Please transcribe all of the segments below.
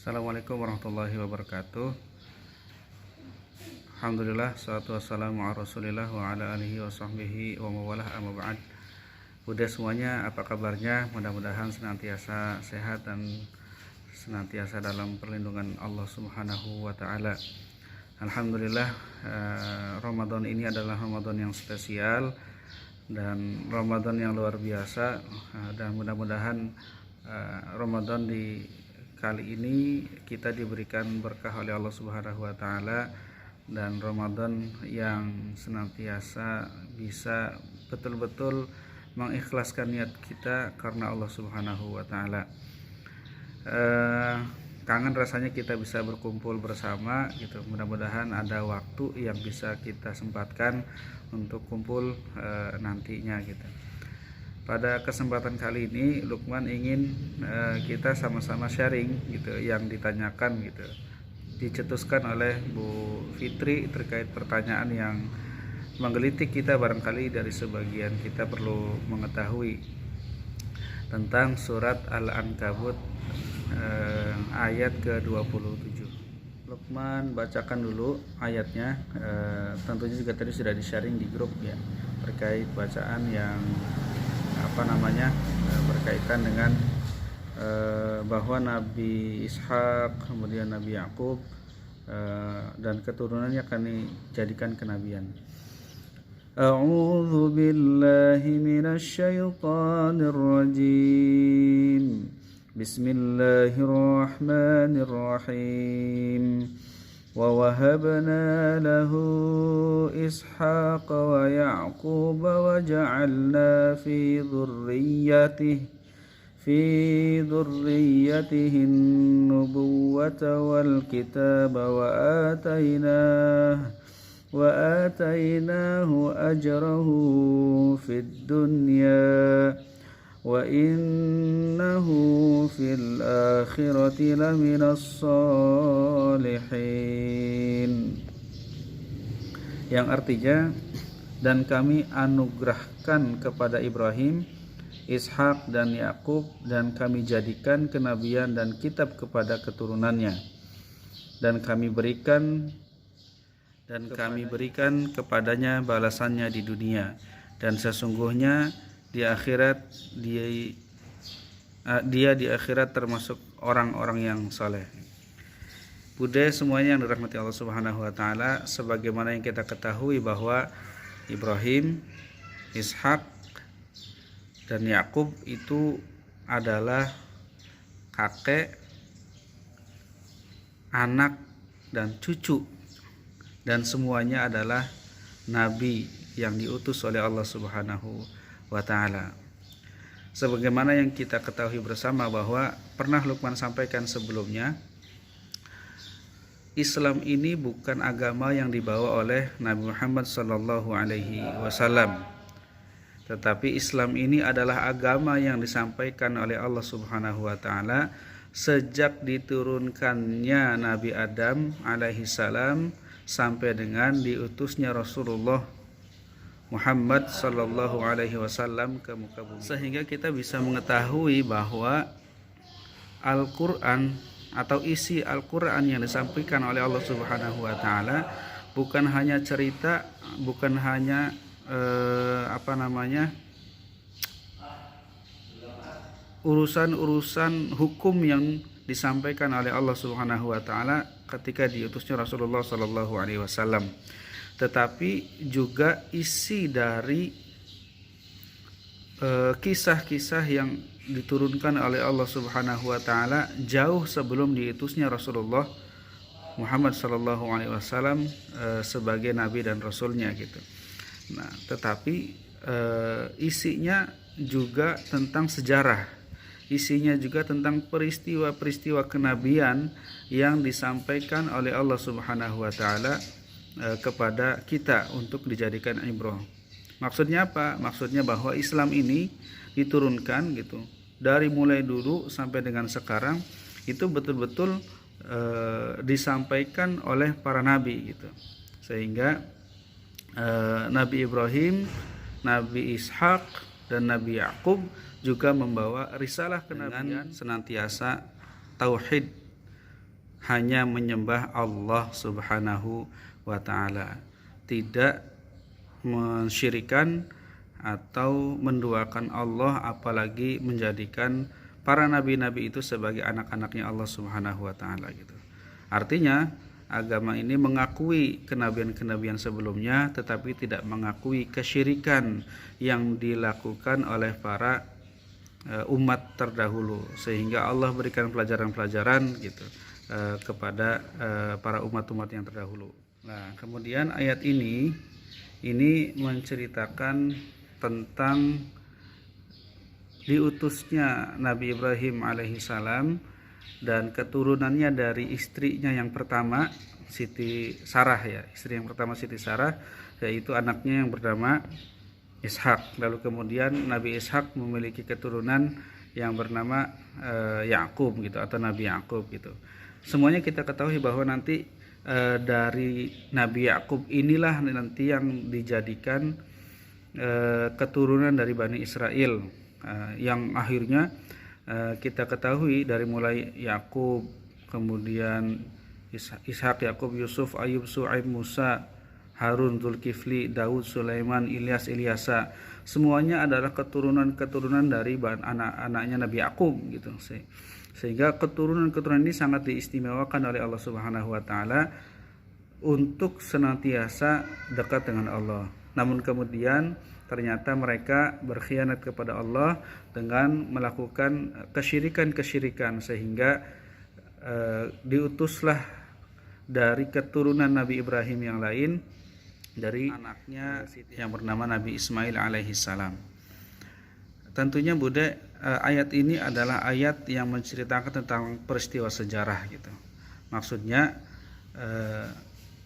Assalamualaikum warahmatullahi wabarakatuh. Alhamdulillah, salatu wassalamu ala rasulillah wa ala alihi wa sahbihi wa mawalah, amma ba'd. Udah semuanya, apa kabarnya? Mudah-mudahan senantiasa sehat dan senantiasa dalam perlindungan Allah subhanahu wa ta'ala. Alhamdulillah, Ramadan ini adalah Ramadan yang spesial dan Ramadan yang luar biasa, dan mudah-mudahan Ramadan di kali ini kita diberikan berkah oleh Allah Subhanahu wa taala, dan Ramadan yang senantiasa bisa betul-betul mengikhlaskan niat kita karena Allah Subhanahu wa taala. Kangen rasanya kita bisa berkumpul bersama gitu. Mudah-mudahan ada waktu yang bisa kita sempatkan untuk kumpul nantinya gitu. Pada kesempatan kali ini Lukman ingin kita sama-sama sharing gitu yang ditanyakan gitu, dicetuskan oleh Bu Fitri terkait pertanyaan yang menggelitik kita, barangkali dari sebagian kita perlu mengetahui tentang surat Al-Ankabut ayat ke-27. Lukman bacakan dulu ayatnya, tentunya juga tadi sudah di-sharing di grup ya, terkait bacaan yang berkaitan dengan bahwa Nabi Ishak, kemudian Nabi Yakub dan keturunannya akan dijadikan kenabian. A'udzu billahi minasy syaithanir rajim. Bismillahirrahmanirrahim. وَوَهَبْنَا لَهُ إِسْحَاقَ وَيَعْقُوبَ وَجَعَلْنَا فِي ذُرِّيَّتِهِ النُّبُوَّةَ وَالْكِتَابَ وَآتَيْنَاهُ أَجْرَهُ فِي الدُّنْيَا وَإِنَّهُ فِي الْآخِرَةِ لَمِنَ الصَّالِحِينَ. Yang artinya, dan kami anugerahkan kepada Ibrahim, Ishak dan Yakub, dan kami jadikan kenabian dan kitab kepada keturunannya, dan kami berikan kepadanya balasannya di dunia, dan sesungguhnya di akhirat dia di akhirat termasuk orang-orang yang saleh. Bude semuanya yang dirahmati Allah Subhanahu wa taala, sebagaimana yang kita ketahui bahwa Ibrahim, Ishak dan Yakub itu adalah kakek, anak dan cucu, dan semuanya adalah nabi yang diutus oleh Allah Subhanahu wa ta'ala. Sebagaimana yang kita ketahui bersama bahwa pernah Lukman sampaikan sebelumnya, Islam ini bukan agama yang dibawa oleh Nabi Muhammad sallallahu alaihi wasallam, tetapi Islam ini adalah agama yang disampaikan oleh Allah Subhanahu wa ta'ala sejak diturunkannya Nabi Adam alaihi salam sampai dengan diutusnya Rasulullah Muhammad sallallahu alaihi wasallam ke muka bumi. Sehingga kita bisa mengetahui bahwa Al-Qur'an atau isi Al-Qur'an yang disampaikan oleh Allah Subhanahu wa taala bukan hanya cerita, bukan hanya urusan-urusan hukum yang disampaikan oleh Allah Subhanahu wa taala ketika diutusnya Rasulullah sallallahu alaihi wasallam, tetapi juga isi dari kisah-kisah yang diturunkan oleh Allah Subhanahu wa taala jauh sebelum diutusnya Rasulullah Muhammad sallallahu alaihi wasallam sebagai nabi dan rasulnya gitu. Nah, tetapi isinya juga tentang sejarah, isinya juga tentang peristiwa-peristiwa kenabian yang disampaikan oleh Allah Subhanahu wa taala kepada kita untuk dijadikan ibrah. Maksudnya apa? Maksudnya bahwa Islam ini diturunkan gitu dari mulai dulu sampai dengan sekarang itu betul-betul disampaikan oleh para nabi gitu. Sehingga Nabi Ibrahim, Nabi Ishak dan Nabi Yakub juga membawa risalah kenabian senantiasa tauhid hanya menyembah Allah Subhanahu wa taala, tidak mensyirikan atau menduakan Allah, apalagi menjadikan para nabi-nabi itu sebagai anak-anaknya Allah Subhanahu wa taala gitu. Artinya agama ini mengakui kenabian-kenabian sebelumnya, tetapi tidak mengakui kesyirikan yang dilakukan oleh para umat terdahulu, sehingga Allah berikan pelajaran-pelajaran gitu kepada para umat-umat yang terdahulu. Nah, kemudian ayat ini menceritakan tentang diutusnya Nabi Ibrahim alaihissalam dan keturunannya dari istrinya yang pertama, Siti Sarah ya, istri yang pertama Siti Sarah, yaitu anaknya yang bernama Ishak. Lalu kemudian Nabi Ishak memiliki keturunan yang bernama Yakub gitu, atau Nabi Yakub gitu. Semuanya kita ketahui bahwa nanti dari Nabi Yakub inilah nanti yang dijadikan keturunan dari Bani Israel, yang akhirnya kita ketahui dari mulai Yakub, kemudian Ishak, Yakub, Yusuf, Ayub, Su'aib, Musa, Harun, Zulkifli, Daud, Sulaiman, Ilyas, Ilyasa, semuanya adalah keturunan-keturunan dari anak-anaknya Nabi Yakub gitu. Sehingga keturunan-keturunan ini sangat diistimewakan oleh Allah Subhanahu wa taala untuk senantiasa dekat dengan Allah. Namun kemudian ternyata mereka berkhianat kepada Allah dengan melakukan kesyirikan-kesyirikan, sehingga diutuslah dari keturunan Nabi Ibrahim yang lain, dari anaknya yang bernama Nabi Ismail alaihissalam. Tentunya Bude, ayat ini adalah ayat yang menceritakan tentang peristiwa sejarah gitu. Maksudnya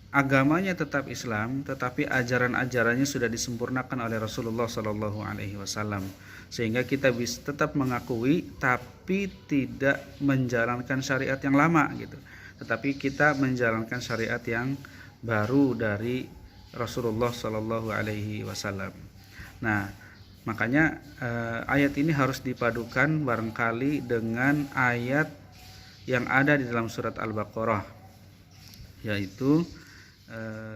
agamanya tetap Islam, tetapi ajaran-ajarannya sudah disempurnakan oleh Rasulullah Shallallahu Alaihi Wasallam, sehingga kita bisa tetap mengakui, tapi tidak menjalankan syariat yang lama gitu. Tetapi kita menjalankan syariat yang baru dari Rasulullah Shallallahu Alaihi Wasallam. Nah, makanya ayat ini harus dipadukan barangkali dengan ayat yang ada di dalam surat Al-Baqarah, yaitu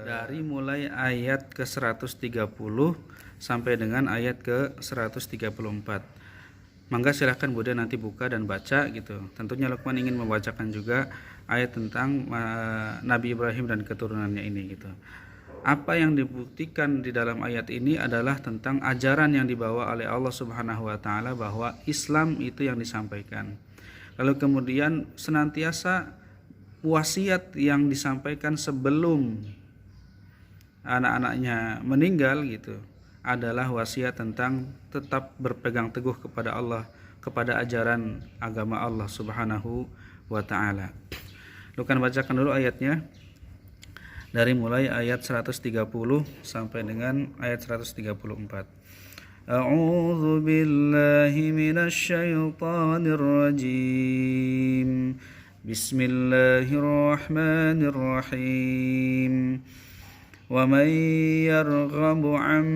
dari mulai ayat ke-130 sampai dengan ayat ke-134. Mangga silahkan Bude nanti buka dan baca gitu. Tentunya Luqman ingin membacakan juga ayat tentang Nabi Ibrahim dan keturunannya ini gitu. Apa yang dibuktikan di dalam ayat ini adalah tentang ajaran yang dibawa oleh Allah Subhanahu wa taala, bahwa Islam itu yang disampaikan. Lalu kemudian senantiasa wasiat yang disampaikan sebelum anak-anaknya meninggal gitu adalah wasiat tentang tetap berpegang teguh kepada Allah, kepada ajaran agama Allah Subhanahu wa taala. Lukan bacakan dulu ayatnya dari mulai ayat 130 sampai dengan ayat 134. A'udzu billahi minasy syaithanir rajim. Bismillahirrahmanirrahim. Wa man yarghabu 'an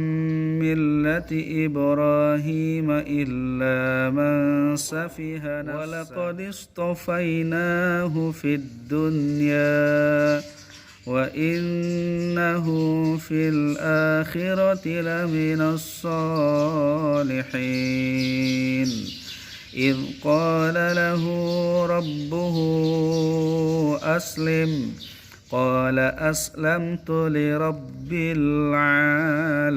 millati Ibrahim illa man safiha nafsahu wa laqad istafainahu fid dunya wa innahu fil akhirati laminas salihin. إذ قال له ربه أسلم قال أسلمت لرب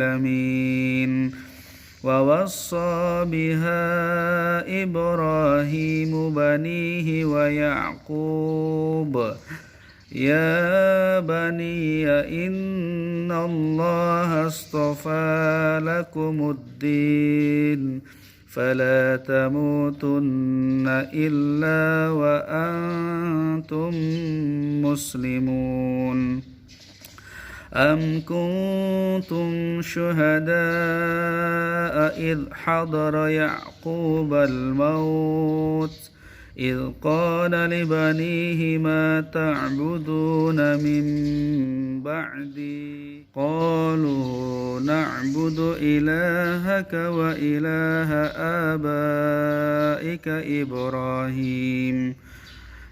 العالمين ووصى بها إبراهيم بنيه ويعقوب يا بني إن الله اصطفى لكم الدين فلا تموتن إلا وأنتم مسلمون أم كنتم شهداء إذ حضر يعقوب الموت إذ قال لبنيه ما تعبدون من بعدي قالوا نعبد إلهك وإله آبائك إبراهيم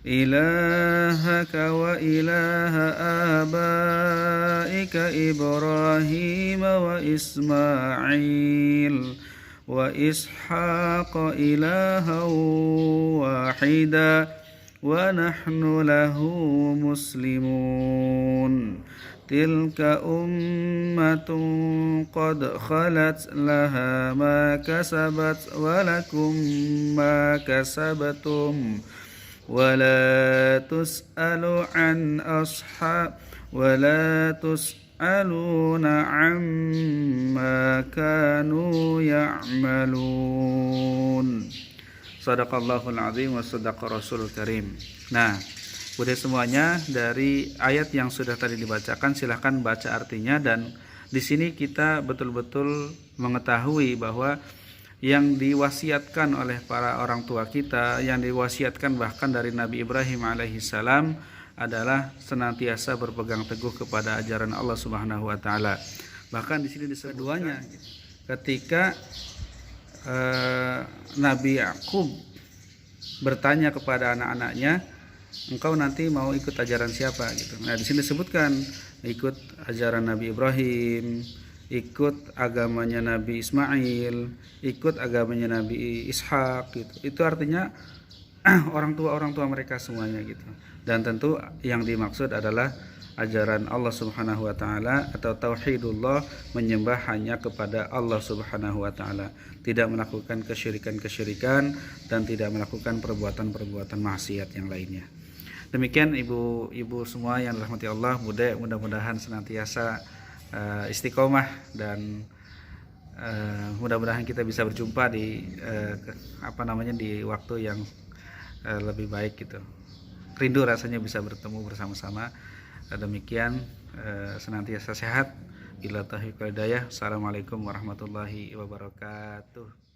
إلهك وإله آبائك إبراهيم وإسماعيل وإسحاق إلها واحدا ونحن له مسلمون تلك أمة قد خلت لها ما كسبت ولكم ما كسبتم ولا تسألون عما كانوا يعملون. Shadaqallahul azim wa shadaqa rasulul karim. Nah, udah semuanya dari ayat yang sudah tadi dibacakan, silahkan baca artinya. Dan di sini kita betul-betul mengetahui bahwa yang diwasiatkan oleh para orang tua kita, yang diwasiatkan bahkan dari Nabi Ibrahim alaihissalam adalah senantiasa berpegang teguh kepada ajaran Allah Subhanahu wa taala. Bahkan di sini disebut keduanya ketika Nabi Yakub bertanya kepada anak-anaknya, engkau nanti mau ikut ajaran siapa gitu. Nah, di sini disebutkan ikut ajaran Nabi Ibrahim, ikut agamanya Nabi Ismail, ikut agamanya Nabi Ishak gitu. Itu artinya orang tua mereka semuanya gitu. Dan tentu yang dimaksud adalah ajaran Allah Subhanahu wa taala atau tauhidullah, menyembah hanya kepada Allah Subhanahu wa taala, tidak melakukan kesyirikan-kesyirikan dan tidak melakukan perbuatan-perbuatan maksiat yang lainnya. Demikian ibu-ibu semua yang dirahmati Allah, mudah-mudahan senantiasa istiqomah dan mudah-mudahan kita bisa berjumpa di di waktu yang lebih baik gitu. Rindu rasanya bisa bertemu bersama-sama. Demikian, senantiasa sehat. Bila taufiq wal hidayah. Assalamualaikum warahmatullahi wabarakatuh.